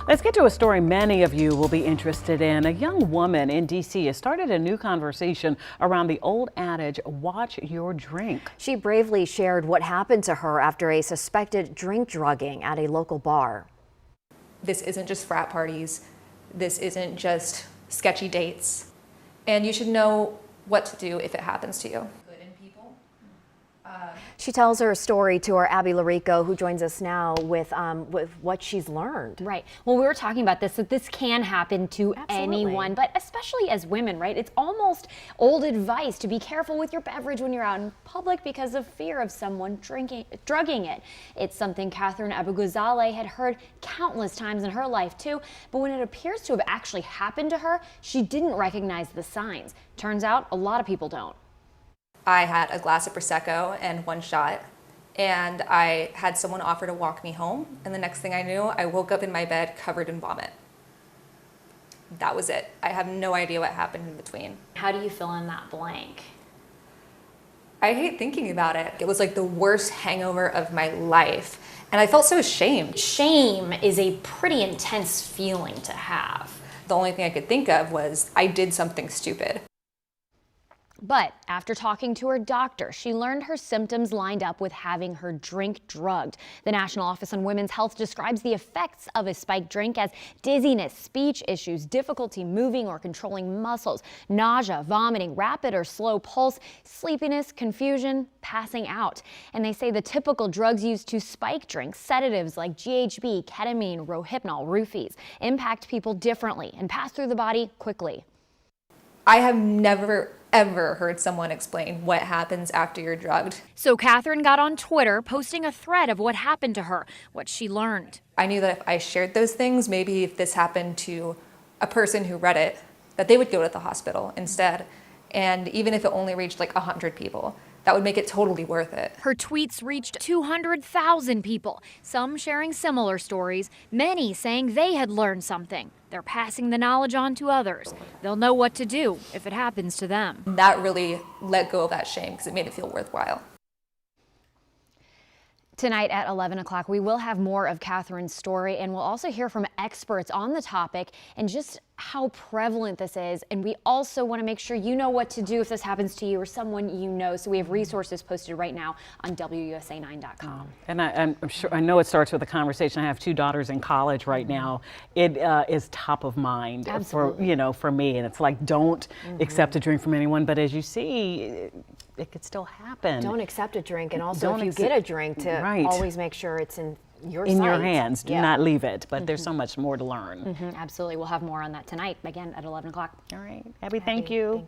Let's get to a story many of you will be interested in. A young woman in D.C. has started a new conversation around the old adage, watch your drink. She bravely shared what happened to her after a suspected drink drugging at a local bar. This isn't just frat parties. This isn't just sketchy dates. And you should know what to do if it happens to you. She tells her story to our Abby Larico, who joins us now with what she's learned. Right. Well, we were talking about this, that this can happen to anyone, but especially as women, right? It's almost old advice to be careful with your beverage when you're out in public because of fear of someone drugging it. It's something Catherine Abu-Ghazaleh had heard countless times in her life too, but when it appears to have actually happened to her, she didn't recognize the signs. Turns out a lot of people don't. I had a glass of Prosecco and one shot, and I had someone offer to walk me home, and the next thing I knew, I woke up in my bed covered in vomit. That was it. I have no idea what happened in between. How do you fill in that blank? I hate thinking about it. It was like the worst hangover of my life, and I felt so ashamed. Shame is a pretty intense feeling to have. The only thing I could think of was I did something stupid. But after talking to her doctor, she learned her symptoms lined up with having her drink drugged. The National Office on Women's Health describes the effects of a spiked drink as dizziness, speech issues, difficulty moving or controlling muscles, nausea, vomiting, rapid or slow pulse, sleepiness, confusion, passing out. And they say the typical drugs used to spike drinks, sedatives like GHB, ketamine, Rohypnol, roofies, impact people differently and pass through the body quickly. I have never ever heard someone explain what happens after you're drugged. So Catherine got on Twitter posting a thread of what happened to her, what she learned. I knew that if I shared those things, maybe if this happened to a person who read it, that they would go to the hospital instead. And even if it only reached like 100 people, that would make it totally worth it. Her tweets reached 200,000 people, some sharing similar stories, many saying they had learned something. They're passing the knowledge on to others. They'll know what to do if it happens to them. That really let go of that shame because it made it feel worthwhile. Tonight at 11 o'clock, we will have more of Catherine's story, and we'll also hear from experts on the topic and just how prevalent this is. And we also want to make sure you know what to do if this happens to you or someone you know. So we have resources posted right now on WUSA9.com. And I'm sure, I know it starts with a conversation. I have two daughters in college right now. It is top of mind for me. And it's like, don't accept a drink from anyone. But as you see, it could still happen. Don't accept a drink, and also if you get a drink, to always make sure it's in your hands. Do not leave it. But there's so much more to learn. Absolutely. We'll have more on that tonight, again at 11 o'clock. All right. Abby, thank you.